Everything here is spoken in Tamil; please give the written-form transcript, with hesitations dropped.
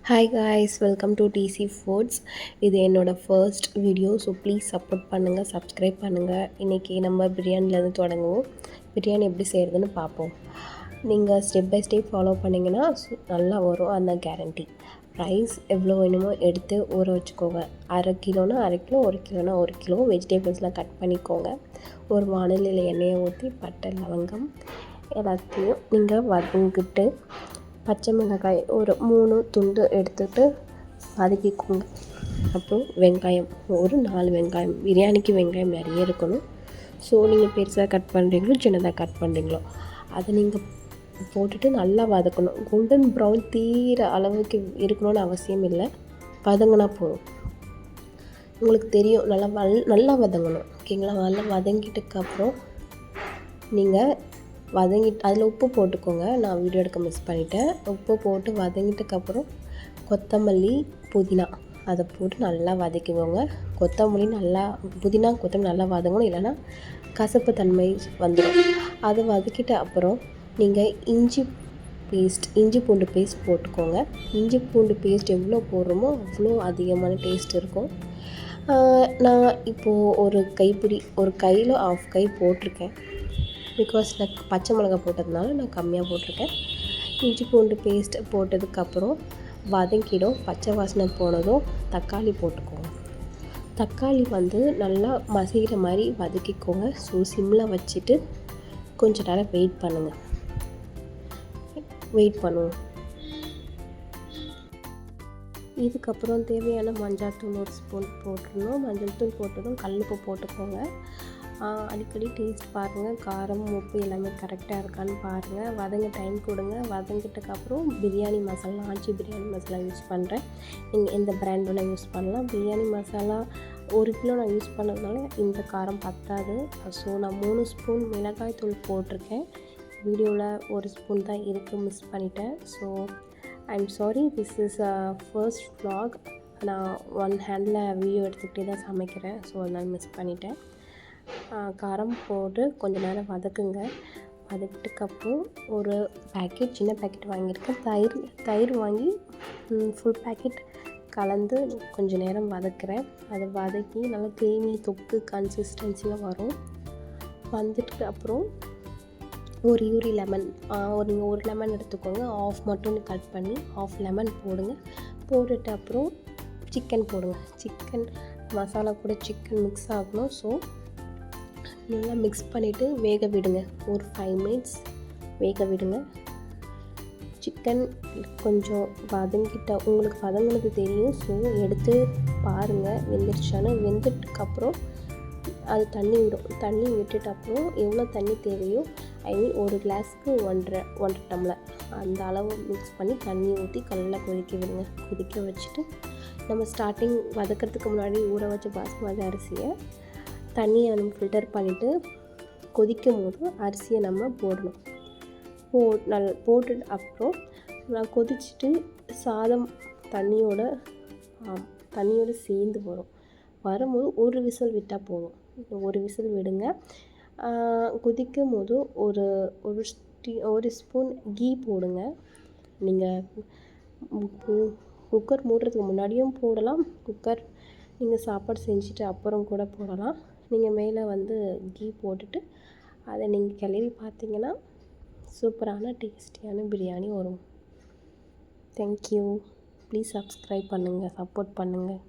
Hi guys, welcome to DC foods. இது என்னோடய first video. So please support பண்ணுங்கள், சப்ஸ்கிரைப் பண்ணுங்கள். இன்றைக்கி நம்ம பிரியாணிலேருந்து தொடங்குவோம். பிரியாணி எப்படி செய்கிறதுன்னு பார்ப்போம். நீங்கள் ஸ்டெப் பை ஸ்டெப் ஃபாலோ பண்ணிங்கன்னா நல்லா வரும், அந்த கேரண்டி. ரைஸ் எவ்வளோ வேணுமோ எடுத்து ஊற வச்சுக்கோங்க. அரை கிலோனா அரை கிலோ, 1 கிலோனா 1 கிலோ. வெஜிடபிள்ஸ்லாம் கட் பண்ணிக்கோங்க. ஒரு வானிலையில் எண்ணெயை ஊற்றி பட்டை, லவங்கம் எல்லாத்தையும் நீங்கள் வதங்கிட்டு பச்சை மிளகாய் ஒரு 3 துண்டு எடுத்துகிட்டு வதக்கிக்கோங்க. அப்புறம் வெங்காயம் ஒரு 4 வெங்காயம். பிரியாணிக்கு வெங்காயம் நிறைய இருக்கணும். ஸோ நீங்கள் பெருசாக கட் பண்ணுறீங்களோ சின்னதாக கட் பண்ணுறீங்களோ அதை நீங்கள் போட்டுட்டு நல்லா வதக்கணும். கோல்டன் ப்ரௌன் தீர அளவுக்கு இருக்கணும்னு அவசியம் இல்லை, வதங்கினா போதும். உங்களுக்கு தெரியும் நல்லா வதங்கணும். ஓகேங்களா? நல்லா வதங்கிட்டுக்கப்புறம் நீங்கள் அதில் உப்பு போட்டுக்கோங்க. நான் வீடியோ எடுக்க மிஸ் பண்ணிட்டேன். உப்பு போட்டு வதங்கிட்டுக்கப்புறம் கொத்தமல்லி, புதினா அதை போட்டு நல்லா வதக்கிக்கோங்க. கொத்தமல்லி நல்லா வதங்கணும், இல்லைன்னா கசப்பு தன்மை வந்துடும். அதை வதக்கிட்ட அப்புறம் நீங்கள் இஞ்சி பூண்டு பேஸ்ட் போட்டுக்கோங்க. இஞ்சி பூண்டு பேஸ்ட் எவ்வளோ போடுறோமோ அவ்வளோ அதிகமான டேஸ்ட் இருக்கும். நான் இப்போது ஒரு கையில் 1/2 கை போட்டிருக்கேன். பிகாஸ் நான் பச்சை மிளகா போட்டதுனால நான் கம்மியாக போட்டிருக்கேன். இஞ்சி பூண்டு பேஸ்ட் போட்டதுக்கப்புறம் வதங்கிடும். பச்சை வாசனை போனதும் தக்காளி போட்டுக்கோங்க. தக்காளி நல்லா மசிகிற மாதிரி வதக்கிக்கோங்க. ஸோ சிம்மில் வச்சுட்டு கொஞ்சம் நேரம் வெயிட் பண்ணுவோம். இதுக்கப்புறம் தேவையான மஞ்சள் தூள் 1 ஸ்பூன் போட்டுடணும். மஞ்சள் தூள் போட்டதும் கல்லுப்பு போட்டுக்கோங்க. அடிக்கடி டேஸ்ட் பாருங்கள், காரம் உப்பு எல்லாமே கரெக்டாக இருக்கான்னு பாருங்கள். வதங்க டைம் கொடுங்க. வதங்கிட்டதுக்கப்புறம் பிரியாணி மசாலா, ஆச்சி பிரியாணி மசாலா யூஸ் பண்ணுறேன். நீங்கள் எந்த பிராண்ட் வேணால் யூஸ் பண்ணலாம். பிரியாணி மசாலா 1 கிலோ நான் யூஸ் பண்ணதுனால இந்த காரம் பத்தாது. ஸோ நான் 3 ஸ்பூன் மிளகாய் தூள் போட்டிருக்கேன். வீடியோவில் 1 ஸ்பூன் தான் இருக்குது, மிஸ் பண்ணிட்டேன். So I'm sorry, this is first vlog. நான் 1 ஹேண்டில் வீடியோ எடுத்துக்கிட்டே தான் சமைக்கிறேன். ஸோ அதனால் மிஸ் பண்ணிட்டேன். காரம் போட்டு கொஞ்சம் நேரம் வதக்குங்க. வதக்கிட்டுக்கப்புறம் ஒரு சின்ன பேக்கெட் வாங்கியிருக்கேன். தயிர் வாங்கி ஃபுல் பேக்கெட் கலந்து கொஞ்சம் நேரம் வதக்குறேன். அதை வதக்கி நல்லா தேனி தொக்கு கன்சிஸ்டன்சியில் வரும். வந்துட்டு அப்புறம் ஒரு லெமன், நீங்கள் 1 லெமன் எடுத்துக்கோங்க. 1/2 மட்டும் கட் பண்ணி 1/2 லெமன் போடுங்க. போட்டுட்டு அப்புறம் சிக்கன் போடுங்க. சிக்கன் மசாலா கூட சிக்கன் மிக்ஸ் ஆகணும். ஸோ நல்லா மிக்ஸ் பண்ணிவிட்டு வேக விடுங்க. ஒரு 5 மினிட்ஸ் வேக விடுங்க. சிக்கன் கொஞ்சம் உங்களுக்கு வதங்கினது தெரியும். ஸோ எடுத்து பாருங்கள் வெந்துடுச்சான்னு. வெந்ததுக்கப்புறம் அது தண்ணி விடும். தண்ணி விட்டுட்டு அப்புறம் எவ்வளோ தண்ணி தேவையோ, ஒரு கிளாஸுக்கு 1.5 டம்ளர் அந்த அளவு மிக்ஸ் பண்ணி தண்ணி ஊற்றி நல்லா கொதிக்க வச்சுட்டு நம்ம ஸ்டார்டிங் வதக்கிறதுக்கு முன்னாடி ஊற வச்ச பாஸ்மதி அரிசியை தண்ணியை நம்ம ஃபில்டர் பண்ணிவிட்டு கொதிக்கும் போது அரிசியை நம்ம போடணும். போட்டுட்டு அப்புறம் நான் கொதிச்சுட்டு சாதம் தண்ணியோடு சேர்ந்து வரும்போது 1 விசில் விட்டால் போதும். 1 விசில் விடுங்க. கொதிக்கும் போது ஒரு ஸ்பூன் கீ போடுங்க. நீங்கள் குக்கர் மூடுறதுக்கு முன்னாடியும் போடலாம். குக்கர் நீங்கள் சாப்பாடு செஞ்சுட்டு அப்புறம் கூட போடலாம். நீங்கள் மேலே கீ போட்டுட்டு அதை நீங்கள் கிளறி பார்த்தீங்கன்னா சூப்பரான டேஸ்டியான பிரியாணி வரும். தேங்க்யூ. ப்ளீஸ் சப்ஸ்கிரைப் பண்ணுங்கள், சப்போர்ட் பண்ணுங்கள்.